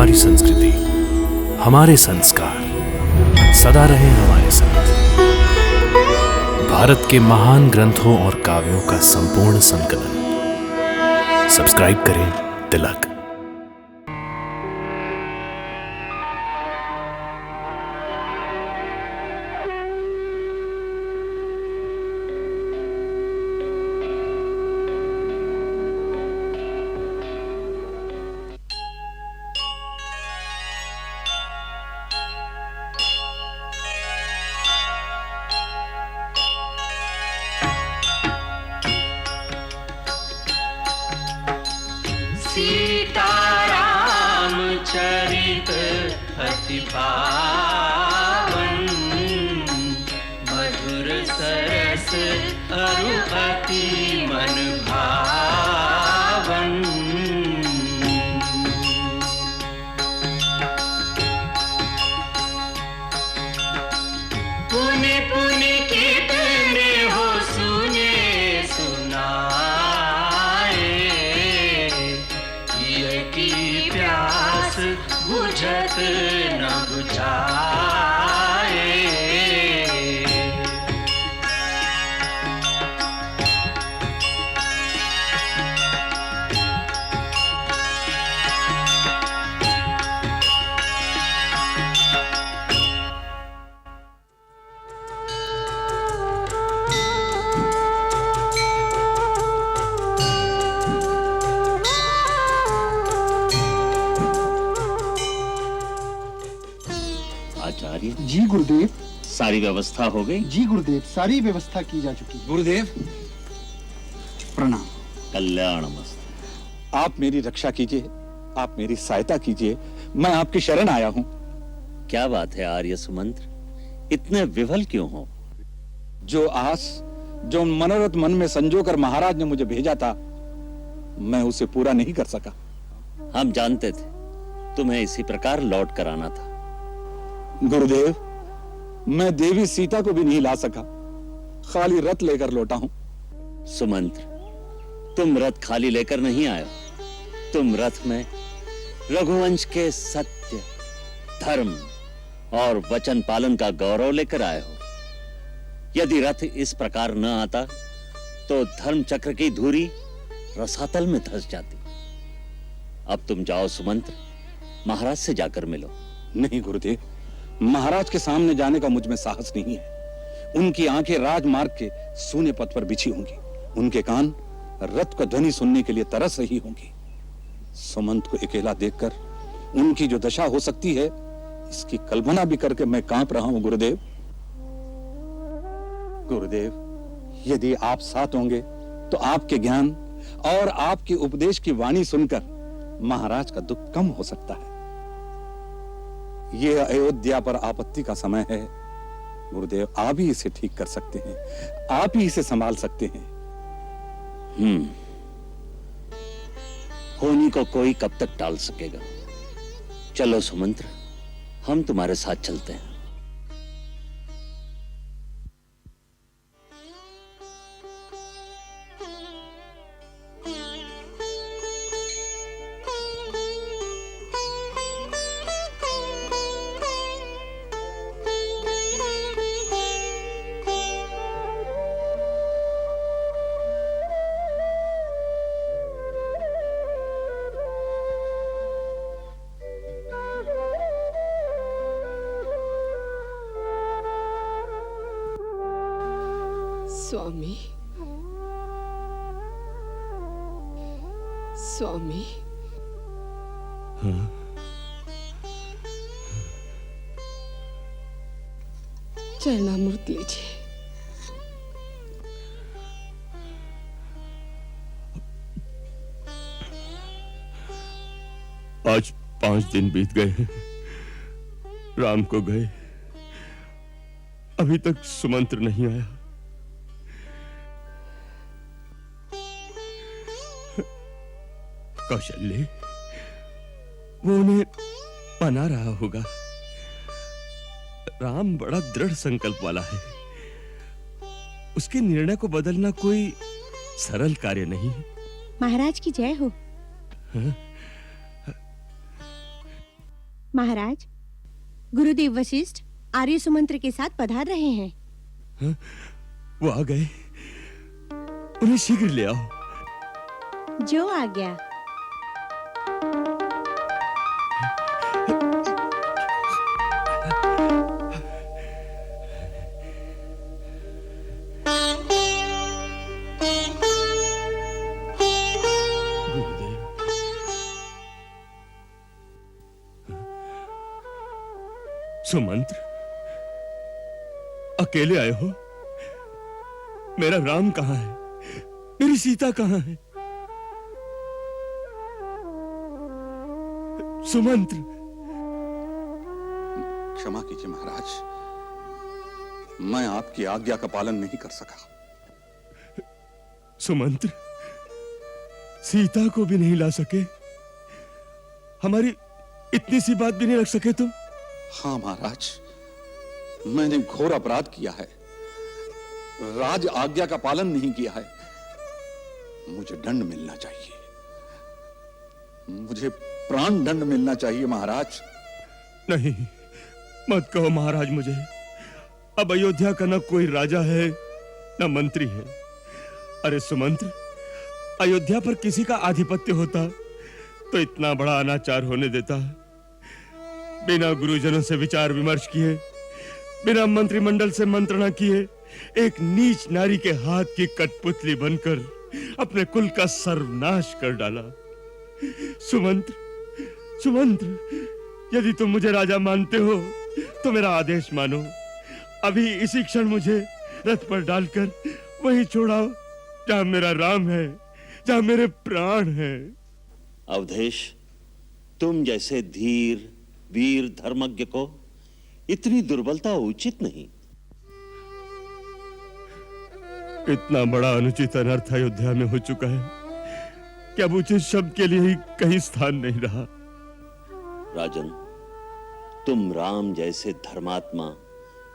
हमारी संस्कृति, हमारे संस्कार सदा रहे हमारे साथ। भारत के महान ग्रंथों और काव्यों का संपूर्ण संकलन। सब्सक्राइब करें तिलक। सीताराम चरित अति पावन, मधुर सरस अरु अति मन भावन। पुनि पुनि कितने हो सुने सुनाए, की प्यास बुझत न बुझाए। आचार्य जी गुरुदेव। सारी व्यवस्था हो गई? जी गुरुदेव, सारी व्यवस्था की जा चुकी है। गुरुदेव प्रणाम। कल्याणमस्तु। आप मेरी रक्षा कीजिए, आप मेरी सहायता कीजिए, मैं आपकी शरण आया हूँ। क्या बात है आर्य सुमंत्र, इतने विवल क्यों हो? जो आस, जो मनोरथ मन में संजोकर महाराज ने मुझे भेजा था, मैं उसे पूरा नहीं कर सका। हम जानते थे तुम्हें इसी प्रकार लौट कर आना था। गुरुदेव, मैं देवी सीता को भी नहीं ला सका, खाली रथ लेकर लौटा हूं। सुमंत्र, तुम रथ खाली लेकर नहीं आए हो, तुम रथ में रघुवंश के सत्य, धर्म और वचन पालन का गौरव लेकर आए हो। यदि रथ इस प्रकार न आता तो धर्म चक्र की धुरी रसातल में धंस जाती। अब तुम जाओ सुमंत्र, महाराज से जाकर मिलो। नहीं गुरुदेव, महाराज के सामने जाने का मुझ में साहस नहीं है। उनकी आंखें राजमार्ग के सूने पथ पर बिछी होंगी, उनके कान रथ का ध्वनि सुनने के लिए तरस रही होंगी। सुमंत को अकेला देखकर उनकी जो दशा हो सकती है, इसकी कल्पना भी करके मैं कांप रहा हूं गुरुदेव। गुरुदेव, यदि आप साथ होंगे तो आपके ज्ञान और आपके उपदेश की वाणी सुनकर महाराज का दुख कम हो सकता है। यह अयोध्या पर आपत्ति का समय है गुरुदेव, आप ही इसे ठीक कर सकते हैं, आप ही इसे संभाल सकते हैं। होनी को कोई कब तक टाल सकेगा। चलो सुमंत्र, हम तुम्हारे साथ चलते हैं। स्वामी, स्वामी। चरणामृत लीजिए। आज 5 दिन बीत गए हैं, राम को गए, अभी तक सुमंत्र नहीं आया। कौशल्य, वो उन्हें मना रहा होगा। राम बड़ा दृढ़ संकल्प वाला है, उसके निर्णय को बदलना कोई सरल कार्य नहीं। महाराज की जय हो। महाराज, गुरुदेव वशिष्ठ आर्य सुमंत्र के साथ पधार रहे हैं। वो आ गए, उन्हें शीघ्र ले आओ। जो आ गया। सुमंत्र, अकेले आए हो? मेरा राम कहाँ है? मेरी सीता कहाँ है? सुमंत्र। क्षमा कीजिए महाराज, मैं आपकी आज्ञा का पालन नहीं कर सका। सुमंत्र, सीता को भी नहीं ला सके? हमारी इतनी सी बात भी नहीं रख सके तुम? हाँ महाराज, मैंने घोर अपराध किया है, राज आज्ञा का पालन नहीं किया है। मुझे दंड मिलना चाहिए, मुझे प्राण दंड मिलना चाहिए महाराज। नहीं, मत कहो महाराज मुझे। अब अयोध्या का न कोई राजा है न मंत्री है। अरे सुमंत्र, अयोध्या पर किसी का आधिपत्य होता तो इतना बड़ा अनाचार होने देता? बिना गुरुजनों से विचार विमर्श किए, बिना मंत्रिमंडल से मंत्रणा किए, एक नीच नारी के हाथ की कठपुतली बनकर अपने कुल का सर्वनाश कर डाला। सुमंत्र, सुमंत्र, यदि तुम मुझे राजा मानते हो तो मेरा आदेश मानो। अभी इसी क्षण मुझे रथ पर डालकर वहीं छोड़ाओ जहां मेरा राम है, जहां मेरे प्राण हैं। अवधेश, तुम जैसे धीर वीर धर्मज्ञ को इतनी दुर्बलता उचित नहीं। इतना बड़ा अनुचित अनर्थ अयोध्या में हो चुका है कि अब उचित शब्द के लिए ही कहीं स्थान नहीं रहा। राजन, तुम राम जैसे धर्मात्मा,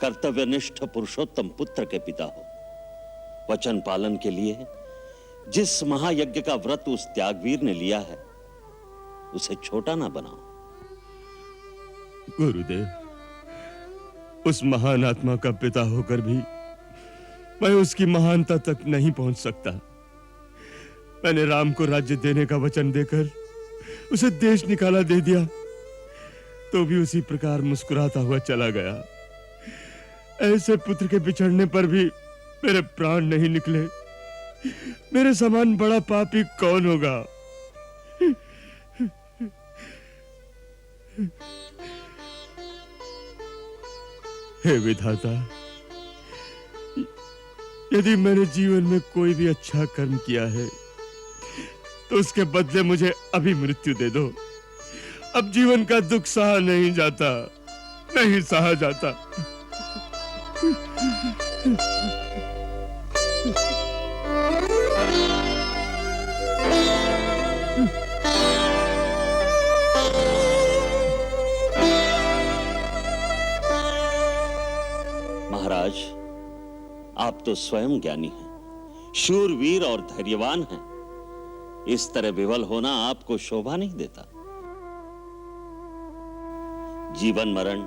कर्तव्यनिष्ठ पुरुषोत्तम पुत्र के पिता हो। वचन पालन के लिए जिस महायज्ञ का व्रत उस त्यागवीर ने लिया है, उसे छोटा ना बनाओ। गुरुदेव, उस महान आत्मा का पिता होकर भी मैं उसकी महानता तक नहीं पहुंच सकता। मैंने राम को राज्य देने का वचन देकर उसे देश निकाला दे दिया, तो भी उसी प्रकार मुस्कुराता हुआ चला गया। ऐसे पुत्र के बिछड़ने पर भी मेरे प्राण नहीं निकले। मेरे समान बड़ा पापी कौन होगा? हे विधाता, यदि मैंने जीवन में कोई भी अच्छा कर्म किया है तो उसके बदले मुझे अभी मृत्यु दे दो। अब जीवन का दुख सहा नहीं जाता, नहीं सहा जाता। महाराज, आप तो स्वयं ज्ञानी हैं, शूरवीर और धैर्यवान हैं। इस तरह विवल होना आपको शोभा नहीं देता। जीवन मरण,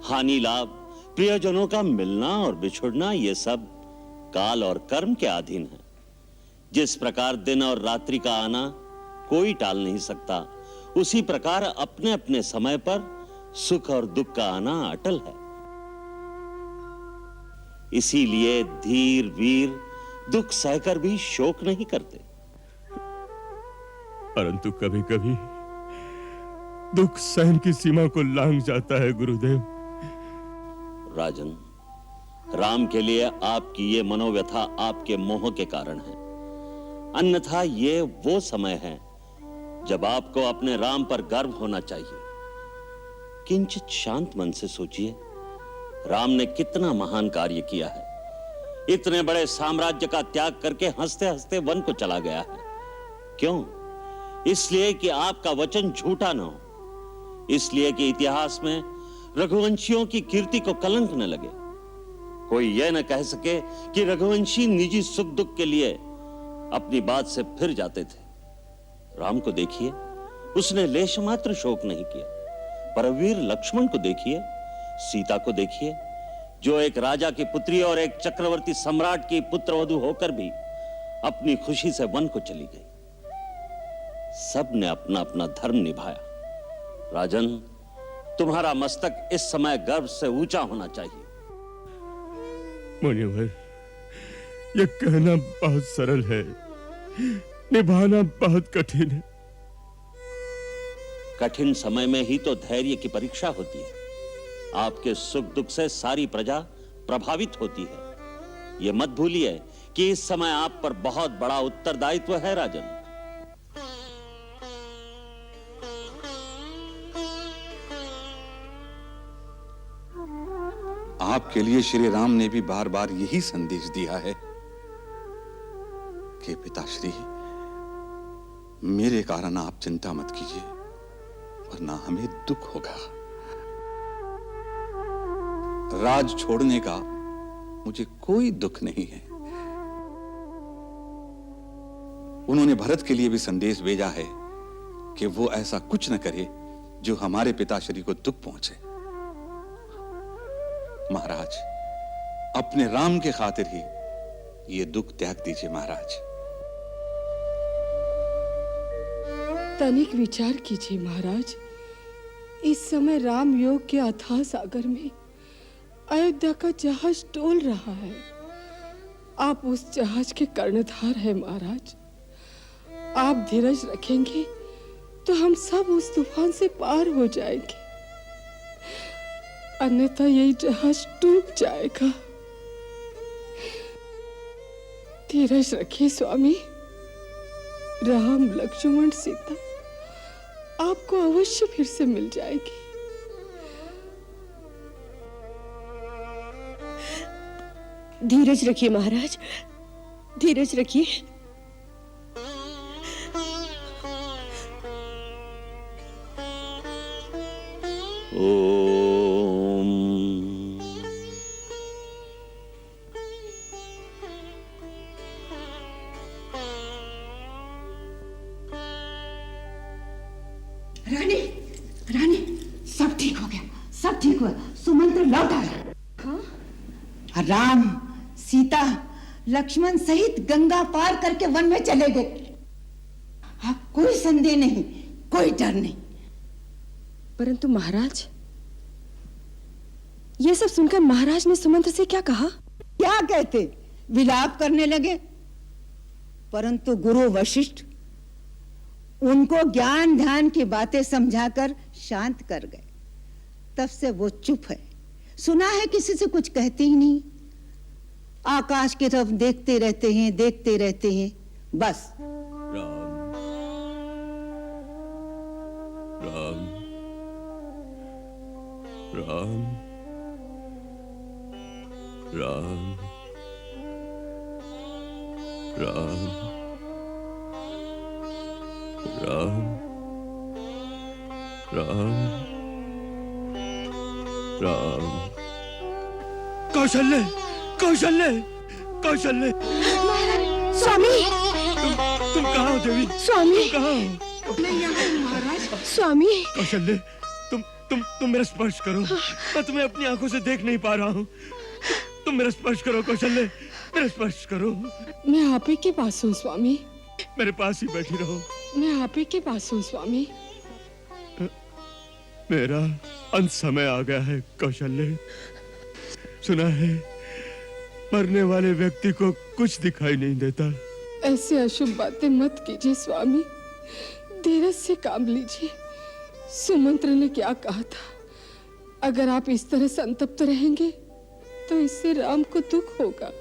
हानि लाभ, प्रियजनों का मिलना और बिछुड़ना, ये सब काल और कर्म के अधीन है। जिस प्रकार दिन और रात्रि का आना कोई टाल नहीं सकता, उसी प्रकार अपने अपने समय पर सुख और दुख का आना अटल है। इसीलिए धीर वीर दुख सहकर भी शोक नहीं करते। परंतु कभी कभी दुख सहन की सीमा को लांघ जाता है गुरुदेव। राजन, राम के लिए आपकी ये मनोव्यथा आपके मोह के कारण है। अन्यथा ये वो समय है जब आपको अपने राम पर गर्व होना चाहिए। किंचित शांत मन से सोचिए, राम ने कितना महान कार्य किया है। इतने बड़े साम्राज्य का त्याग करके हंसते हंसते वन को चला गया है। क्यों? इसलिए कि आपका वचन झूठा न हो, इसलिए कि इतिहास में रघुवंशियों की कीर्ति को कलंक न लगे। कोई यह न कह सके कि रघुवंशी निजी सुख दुख के लिए अपनी बात से फिर जाते थे। राम को देखिए, उसने लेश मात्र शोक नहीं किया। परमवीर लक्ष्मण को देखिए, सीता को देखिए, जो एक राजा की पुत्री और एक चक्रवर्ती सम्राट की पुत्रवधू होकर भी अपनी खुशी से वन को चली गई। सब ने अपना अपना धर्म निभाया। राजन, तुम्हारा मस्तक इस समय गर्व से ऊंचा होना चाहिए। मुनिवर, यह कहना बहुत सरल है, निभाना बहुत कठिन है। कठिन समय में ही तो धैर्य की परीक्षा होती है। आपके सुख दुख से सारी प्रजा प्रभावित होती है। यह मत भूलिए कि इस समय आप पर बहुत बड़ा उत्तरदायित्व है राजन। आपके लिए श्री राम ने भी बार बार यही संदेश दिया है कि पिताश्री, मेरे कारण आप चिंता मत कीजिए, वरना हमें दुख होगा। राज छोड़ने का मुझे कोई दुख नहीं है। उन्होंने भरत के लिए भी संदेश भेजा है कि वो ऐसा कुछ न करे जो हमारे पिताश्री को दुख पहुंचे। महाराज, अपने राम के खातिर ही ये दुख त्याग दीजिए। महाराज, तनिक विचार कीजिए महाराज। इस समय राम योग के अथाह सागर में अयोध्या का जहाज डोल रहा है। आप उस जहाज के कर्णधार हैं महाराज। आप धीरज रखेंगे तो हम सब उस तूफान से पार हो जाएंगे, अन्यथा यही जहाज डूब जाएगा। धीरज रखिए स्वामी। राम, लक्ष्मण, सीता आपको अवश्य फिर से मिल जाएगी। धीरज रखिए महाराज, धीरज रखिए। ओम। रानी, रानी, सब ठीक हो गया, सब ठीक हुआ। सुमंत्र लौट आया। राम, सीता, लक्ष्मण सहित गंगा पार करके वन में चले गए। अब कोई संदेह नहीं, कोई डर नहीं। परंतु महाराज, ये सब सुनकर महाराज ने सुमंत्र से क्या कहा? क्या कहते? विलाप करने लगे। परंतु गुरु वशिष्ठ उनको ज्ञान ध्यान की बातें समझाकर शांत कर गए। तब से वो चुप है। सुना है किसी से कुछ कहते ही नहीं। आकाश की तरफ देखते रहते हैं, देखते रहते हैं, बस। राम, राम, राम, राम, राम, राम, राम, राम। कौशल्य, कौशल्य, कौशल्य। स्वामी, तुम कहाँ हो देवी? स्वामी, कहाँ हो? मैं यहाँ हूँ महाराज। स्वामी। कौशल्य, तुम मेरा स्पर्श करो। मैं तुम्हें अपनी आंखों से देख नहीं पा रहा हूँ। तुम मेरा स्पर्श करो कौशल्य, मेरा स्पर्श करो। मैं आप ही के पास हूँ स्वामी। मेरे पास ही बैठी रहो। मैं आप ही के पास हूँ स्वामी। मेरा अंत समय आ गया है कौशल्य। सुना है मरने वाले व्यक्ति को कुछ दिखाई नहीं देता। ऐसे अशुभ बातें मत कीजिए स्वामी, धीरज से काम लीजिए। सुमंत्र ने क्या कहा था? अगर आप इस तरह संतप्त रहेंगे तो इससे राम को दुख होगा।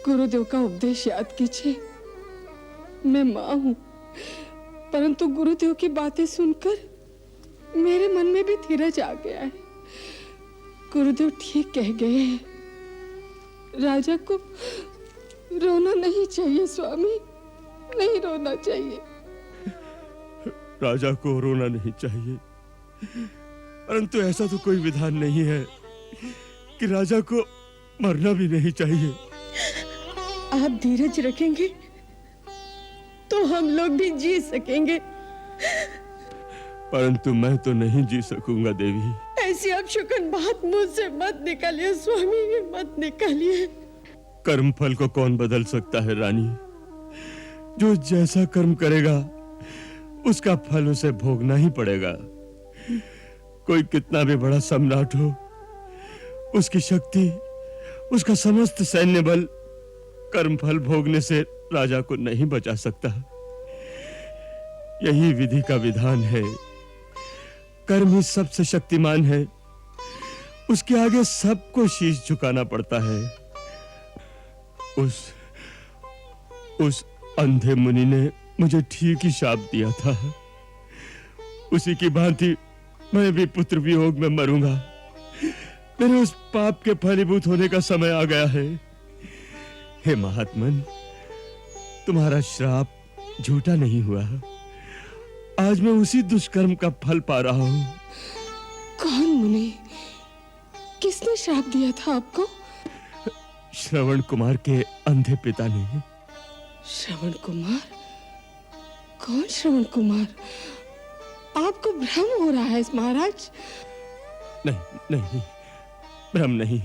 गुरुदेव का उपदेश याद कीजिए। मैं माँ हूँ, परंतु गुरुदेव की बातें सुनकर मेरे मन में भी धीरज आ गया है। गुरुदेव ठीक कह गए हैं। राजा को रोना नहीं चाहिए स्वामी, नहीं रोना चाहिए। राजा को रोना नहीं चाहिए, परंतु ऐसा तो कोई विधान नहीं है कि राजा को मरना भी नहीं चाहिए। आप धीरज रखेंगे तो हम लोग भी जी सकेंगे। परंतु मैं तो नहीं जी सकूंगा देवी। ऐसी अपशकुन बात मुझसे मत निकालिए स्वामी, मत निकालिए। कर्म फल को कौन बदल सकता है रानी? जो जैसा कर्म करेगा उसका फल उसे भोगना ही पड़ेगा। कोई कितना भी बड़ा सम्राट हो, उसकी शक्ति, उसका समस्त सैन्य बल कर्म फल भोगने से राजा को नहीं बचा सकता। यही विधि का विधान है। कर्म ही सबसे शक्तिमान है, उसके आगे सबको शीश झुकाना पड़ता है। उस अंधे मुनि ने मुझे ठीक ही शाप दिया था। उसी की भांति मैं भी पुत्र वियोग में मरूंगा। मेरे उस पाप के फलीभूत होने का समय आ गया है। हे महात्मन, तुम्हारा श्राप झूठा नहीं हुआ। आज मैं उसी दुष्कर्म का फल पा रहा हूं। कौन मुनि? किसने श्राप दिया था आपको? श्रवण कुमार के अंधे पिता ने। श्रवण कुमार? कौन श्रवण कुमार? आपको भ्रम हो रहा है महाराज। नहीं नहीं, भ्रम नहीं।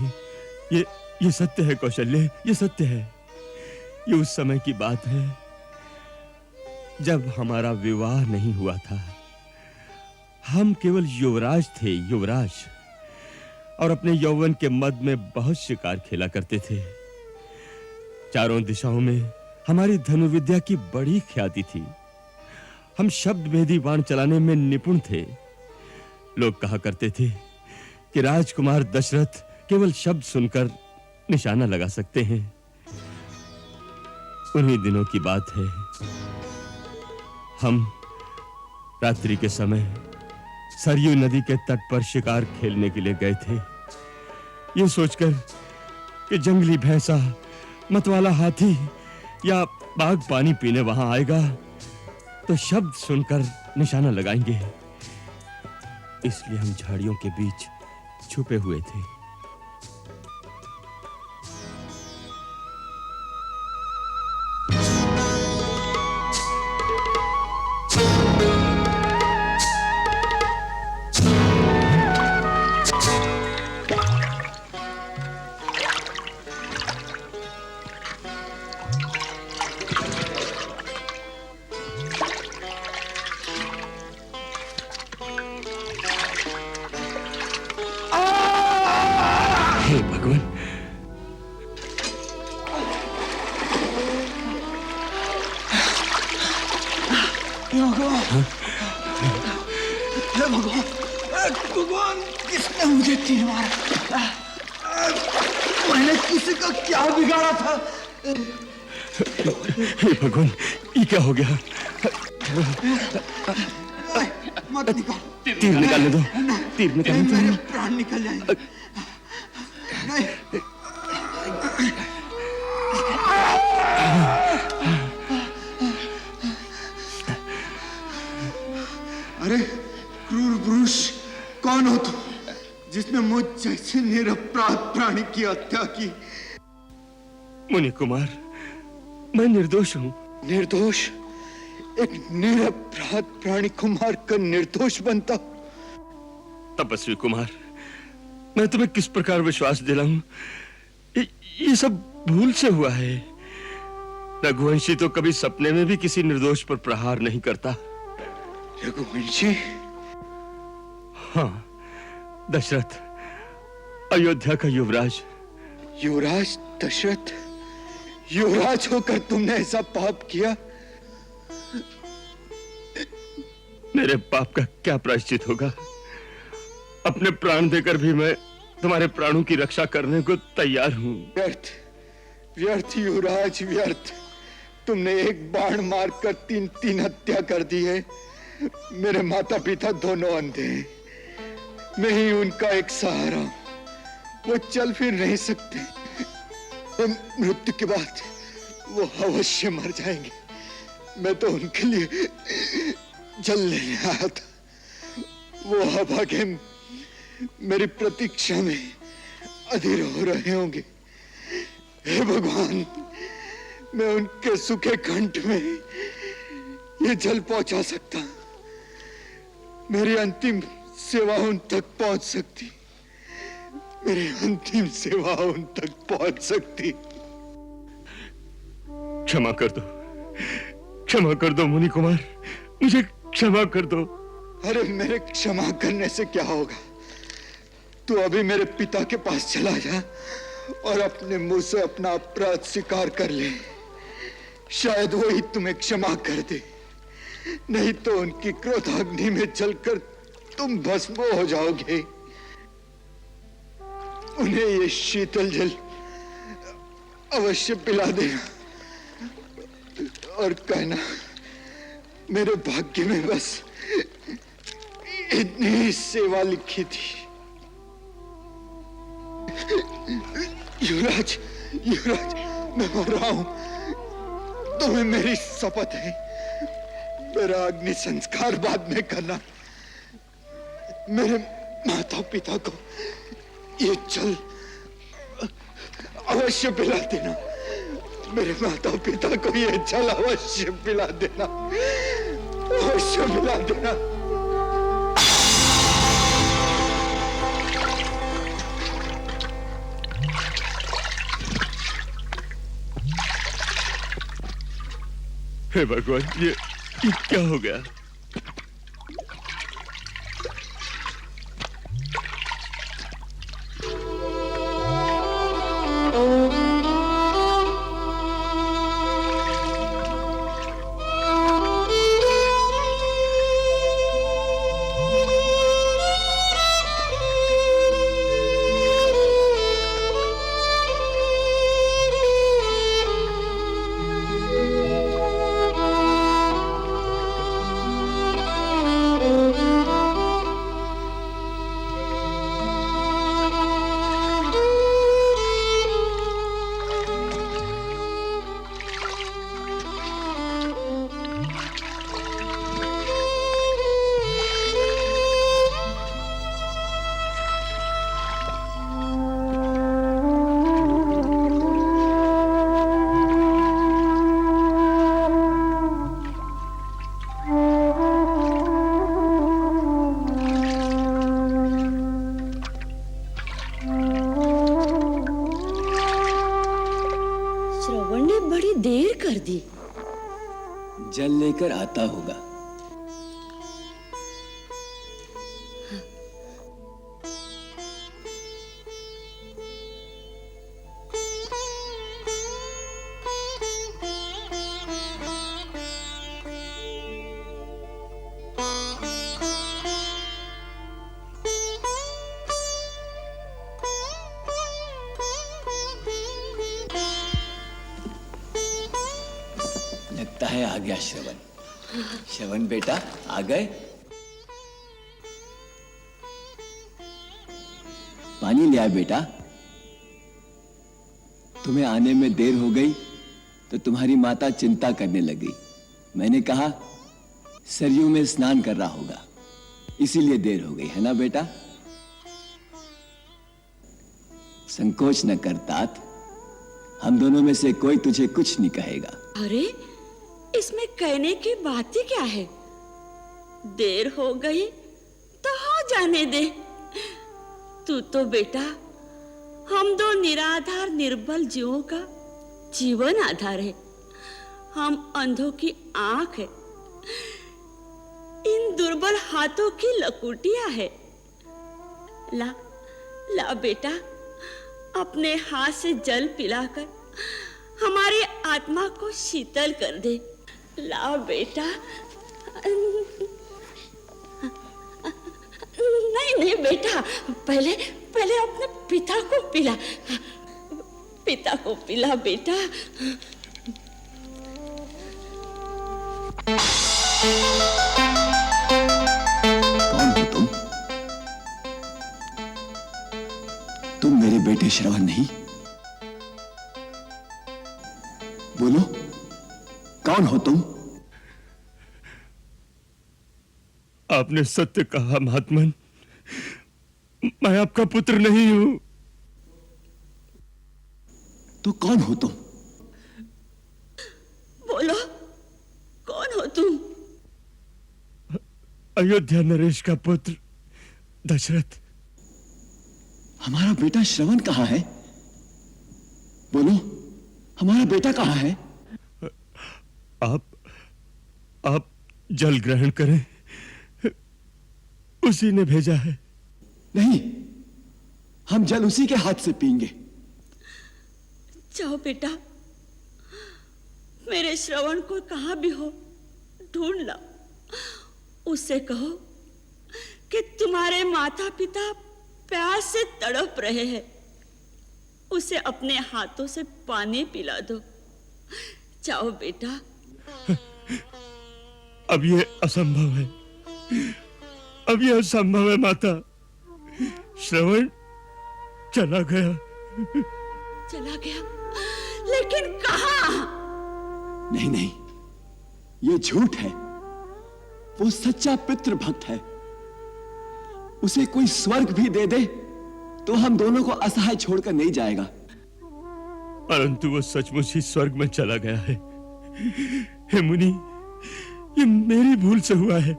ये सत्य है कौशल्य, ये सत्य है। ये उस समय की बात है जब हमारा विवाह नहीं हुआ था। हम केवल युवराज थे, युवराज, और अपने यौवन के मद में बहुत शिकार खेला करते थे। चारों दिशाओं में हमारी धनुर्विद्या की बड़ी ख्याति थी। हम शब्द भेदी बाण चलाने में निपुण थे। लोग कहा करते थे कि राजकुमार दशरथ केवल शब्द सुनकर निशाना लगा सकते हैं। उन्हीं दिनों की बात है। हम रात्रि के समय सरयू नदी के तट पर शिकार खेलने के लिए गए थे, ये सोचकर कि जंगली भैंसा, मतवाला हाथी या बाघ पानी पीने वहां आएगा तो शब्द सुनकर निशाना लगाएंगे। इसलिए हम झाड़ियों के बीच छुपे हुए थे। हे भगवान, भगवान, किसने मुझे तीर मारा? मैंने किसी का क्या बिगाड़ा था? हे भगवान, ये क्या हो गया? मत निकाल। तीर निकालने दो, तीर निकालने दो। मेरे प्राण निकल जाएंगे। नहीं। अरे क्रूर पुरुष, कौन हो तुम जिसने मुझ जैसे निरपराध प्राणी की हत्या की? मुनि कुमार, मैं निर्दोष हूं। निर्दोष? एक निरपराध प्राणी को मारकर निर्दोष बनता? तपस्वी कुमार, मैं तुम्हें किस प्रकार विश्वास दिलाऊं? ये सब भूल से हुआ है। रघुवंशी तो कभी सपने में भी किसी निर्दोष पर प्रहार नहीं करता। रघुवंशी? हाँ, दशरथ, अयोध्या का युवराज। युवराज दशरथ? युवराज होकर तुमने ऐसा पाप किया? मेरे पाप का क्या प्रायश्चित होगा? अपने प्राण देकर भी मैं तुम्हारे प्राणों की रक्षा करने को तैयार हूं। व्यर्थ, व्यर्थ युवराज, व्यर्थ। तुमने एक बाण मारकर तीन हत्या कर दी है। मेरे माता पिता दोनों अंधे हैं। मैं ही उनका एक सहारा हूं। वो चल फिर नहीं सकते। मृत्यु के बाद वो अवश्य मर जाएंगे। मैं तो उनके लिए जल लेने आया था। वो अभागे मेरी प्रतीक्षा में अधीर हो रहे होंगे। हे भगवान, मैं उनके सूखे कंठ में ये जल पहुंचा सकता। मेरी अंतिम सेवा उन तक पहुंच सकती, मेरी अंतिम सेवा उन तक पहुंच सकती। क्षमा कर दो मुनि कुमार, मुझे क्षमा कर दो। अरे मेरे क्षमा करने से क्या होगा? तू अभी मेरे पिता के पास चला जा और अपने मुंह से अपना अपराध स्वीकार कर ले। शायद वही तुम्हें क्षमा कर दे, नहीं तो उनकी क्रोधाग्नि में जलकर तुम भस्म हो जाओगे। उन्हें ये शीतल जल अवश्य पिला देना और कहना मेरे भाग्य में बस इतनी ही सेवा लिखी थी। युवराज, युवराज, मैं मर रहा हूं, तुम्हें मेरी शपथ है। मेरा अग्नि संस्कार बाद में करना। मेरे माता पिता को ये जल अवश्य पिला देना। मेरे माता पिता को ये जल अवश्य पिला देना, अवश्य पिला देना। हे भगवान, ये क्या हो गया? जल लेकर आता होगा। लगता है आ गया श्रवण। श्रवण बेटा आ गए? पानी ले आ बेटा। तुम्हें आने में देर हो गई तो तुम्हारी माता चिंता करने लगी। मैंने कहा सरयू में स्नान कर रहा होगा, इसीलिए देर हो गई, है ना बेटा? संकोच न कर तात, हम दोनों में से कोई तुझे कुछ नहीं कहेगा। अरे इसमें कहने की बात ही क्या है? देर हो गई तो हो जाने दे। तू तो बेटा हम दो निराधार निर्बल जीवों का जीवन आधार है। हम अंधों की आंख है, इन दुर्बल हाथों की लकुटियां है। ला ला बेटा, अपने हाथ से जल पिलाकर हमारी आत्मा को शीतल कर दे। ला बेटा। नहीं नहीं बेटा, पहले पहले अपने पिता को पिला, पिता को पिला बेटा। कौन हो तुम? तुम मेरे बेटे श्रवण नहीं? बोलो, कौन हो तुम? आपने सत्य कहा महात्मन, मैं आपका पुत्र नहीं हूं। तो कौन हो तुम? बोलो, कौन हो तुम? अयोध्या नरेश का पुत्र दशरथ। हमारा बेटा श्रवण कहाँ है? बोलो, हमारा बेटा कहाँ है? आप जल ग्रहण करें, उसी ने भेजा है। नहीं, हम जल उसी के हाथ से पीएंगे। जाओ बेटा, मेरे श्रवण को कहां भी हो ढूंढ लाओ। उससे कहो कि तुम्हारे माता पिता प्यास से तड़प रहे हैं, उसे अपने हाथों से पानी पिला दो। जाओ बेटा। अब ये असंभव है, अब ये असंभव है माता। श्रवण चला गया। चला गया? लेकिन कहां? नहीं नहीं, ये झूठ है। वो सच्चा पितृभक्त है। उसे कोई स्वर्ग भी दे दे तो हम दोनों को असहाय छोड़कर नहीं जाएगा। परंतु वो सचमुच ही स्वर्ग में चला गया है। हे मुनि, ये मेरी भूल से हुआ है।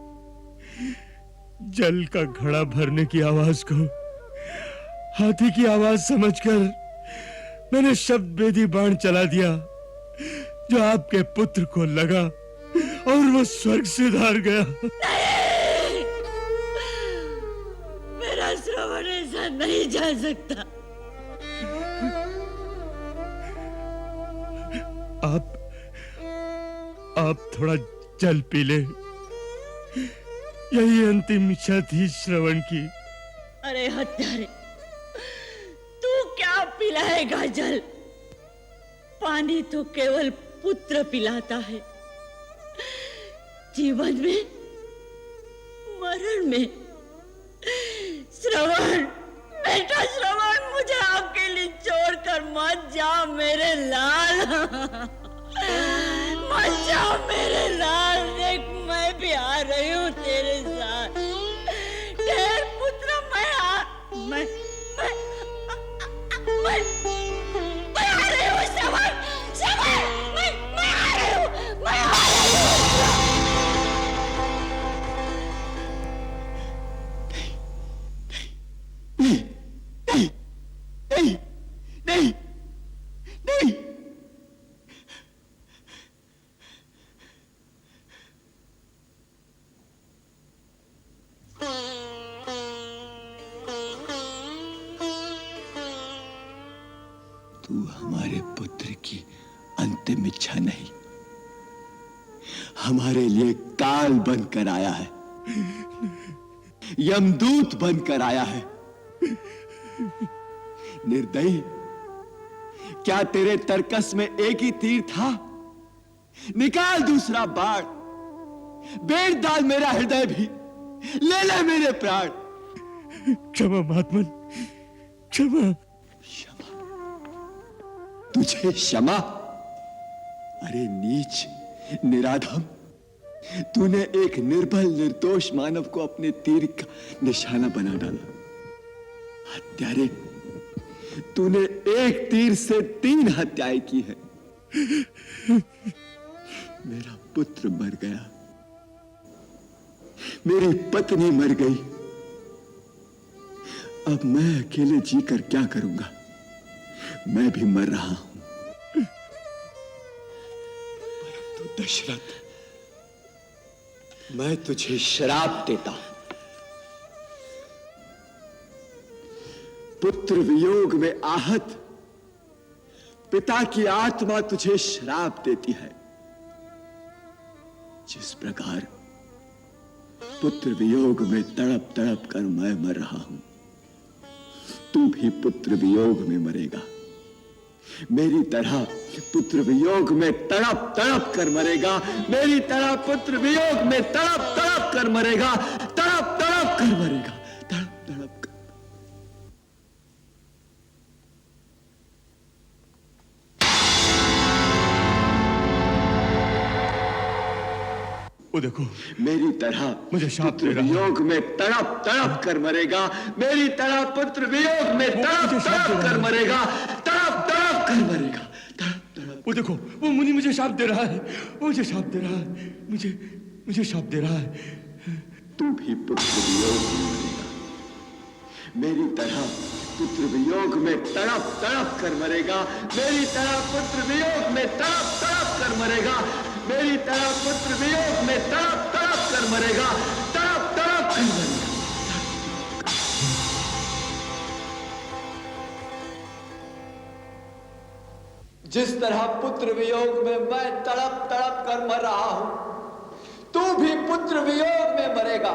जल का घड़ा भरने की आवाज को हाथी की आवाज समझकर मैंने शब्द भेदी बाण चला दिया, जो आपके पुत्र को लगा और वो स्वर्ग से धार गया। नहीं! मेरा श्रवण ऐसा नहीं जा सकता। आप थोड़ा जल पी ले, यही अंतिम इच्छा थी श्रवण की। अरे हत्यारे, तू क्या पिलाएगा जल? पानी तो केवल पुत्र पिलाता है। जीवन में, मरण में। श्रवण, बेटा श्रवण, मुझे अकेले छोड़कर मत जा मेरे लाल। मत जा मेरे लाल। देख, मैं भी आ रही हूँ तेरे साथ। ढेर पुत्र, मैं आ रही हूँ श्रवण। श्रवण, मैं आ रही हूँ, मैं आ रही हूँ। नहीं नहीं नहीं नहीं नहीं। तू हमारे पुत्र की अंतिम इच्छा नहीं, हमारे लिए काल बनकर आया है, यमदूत बनकर आया है। निर्दयी, क्या तेरे तरकस में एक ही तीर था? निकाल दूसरा बाण, बेड़ डाल मेरा हृदय भी, ले ले मेरे प्राण। क्षमा महात्मन, क्षमा। तुझे क्षमा? अरे नीच, निराधम, तूने एक निर्बल निर्दोष मानव को अपने तीर का निशाना बना डाला। हत्यारे, तूने एक तीर से 3 हत्याएं की है। मेरा पुत्र मर गया, मेरी पत्नी मर गई। अब मैं अकेले जीकर क्या करूंगा? मैं भी मर रहा हूं। परंतु दशरथ, मैं तुझे श्राप देता हूं। पुत्र वियोग में आहत पिता की आत्मा तुझे श्राप देती है। जिस प्रकार पुत्र वियोग में तड़प तड़प कर मैं मर रहा हूं, तू भी पुत्र वियोग में मरेगा। मेरी तरह पुत्र वियोग में तड़प तड़प कर मरेगा। मेरी तरह पुत्र वियोग में तड़प तड़प कर मरेगा। तड़प तड़प कर मरेगा। तड़प तड़प कर। वो देखो, मेरी तरह मुझे शाप दे रहा है। वियोग में तड़प तड़प कर मरेगा, मेरी तरह पुत्र वियोग में तड़प तड़प कर मरेगा, तड़प तड़प कर मरेगा, तड़प तड़प। वो देखो, वो मुनि मुझे शाप दे रहा है, वो मुझे शाप दे रहा है, मुझे शाप दे रहा है। तू भी पुत्र वियोग में मरेगा, मेरी तरह पुत्र वियोग में तड़प तड़प कर मरेगा, मेरी तरह पुत्र वियोग में तड़प तड़प कर मरेगा, मेरी तरह पुत्र वियोग में तड़प तड़प कर मरेगा, तड़प तड़प कर मरेगा। जिस तरह पुत्र वियोग में मैं तड़प तड़प कर मर रहा हूं, तू भी पुत्र वियोग में मरेगा,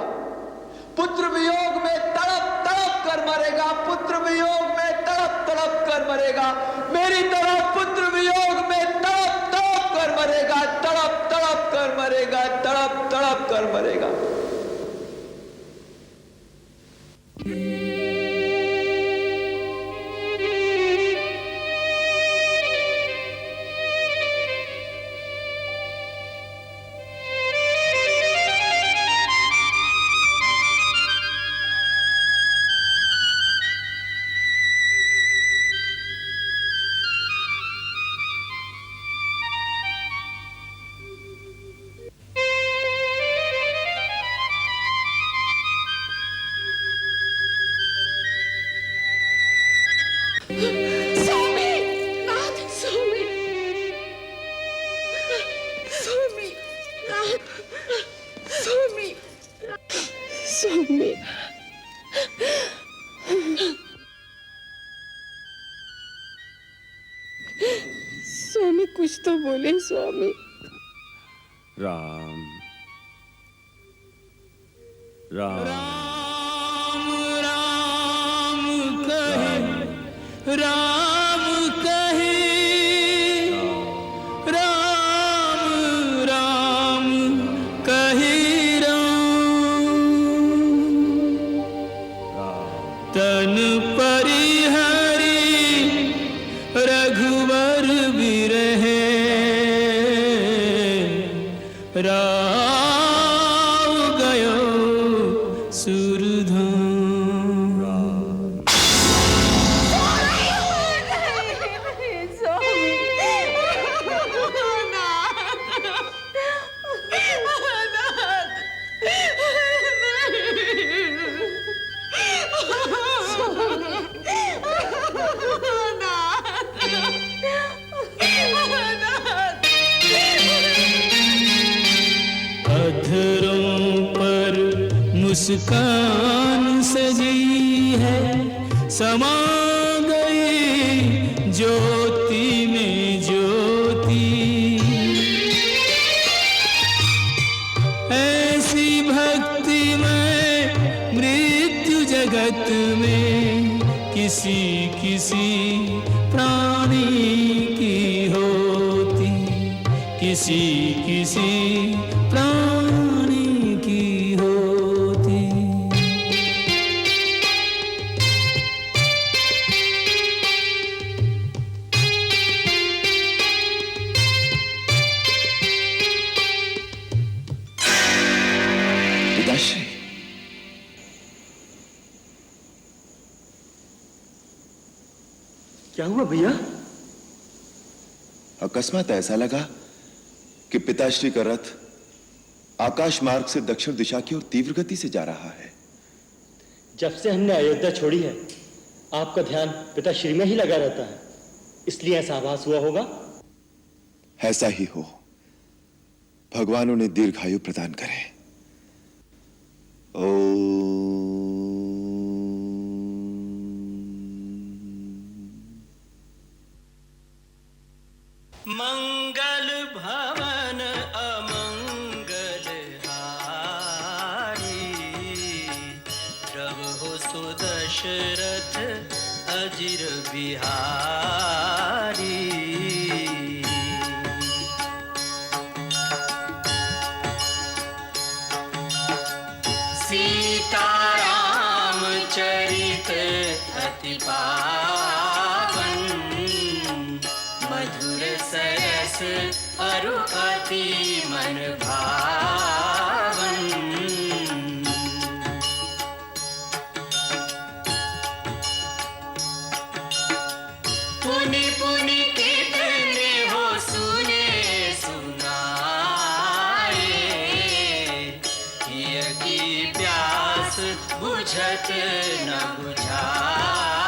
पुत्र वियोग में तड़प तड़प कर मरेगा, पुत्र वियोग में तड़प तड़प कर मरेगा, मेरी तरह पुत्र वियोग में तड़प तड़प कर मरेगा, तड़प तड़प कर मरेगा, तड़प तड़प कर मरेगा। स्वामी कुछ तो बोले स्वामी। राम राम राम कहे, राम कहे, राम राम कहे, तन परिहरि रघुवर बिरहे, राव गयो सुरधाम। अधरों पर मुस्कान सजी है, समा गई ज्योति में ज्योति, ऐसी भक्ति में मृत्यु जगत में किसी किसी प्राणी की होती, किसी किसी प्राणी की होती। पिताश्री, क्या हुआ भैया? अकस्मात ऐसा लगा कि पिताश्री का रथ आकाश मार्ग से दक्षिण दिशा की ओर तीव्र गति से जा रहा है। जब से हमने अयोध्या छोड़ी है, आपका ध्यान पिताश्री में ही लगा रहता है, इसलिए ऐसा आभास हुआ होगा। ऐसा ही हो, भगवान उन्हें दीर्घायु प्रदान करे। मंगल भवन अमंगल हारी, प्रभु सुदशरथ अजिर बिहारी। सीताराम चरित अति पावन, मधुर सरस अरु अति मन भावन। पुनि पुनि कितने हो सुने सुनाए, किया की बुझत न बुझाए।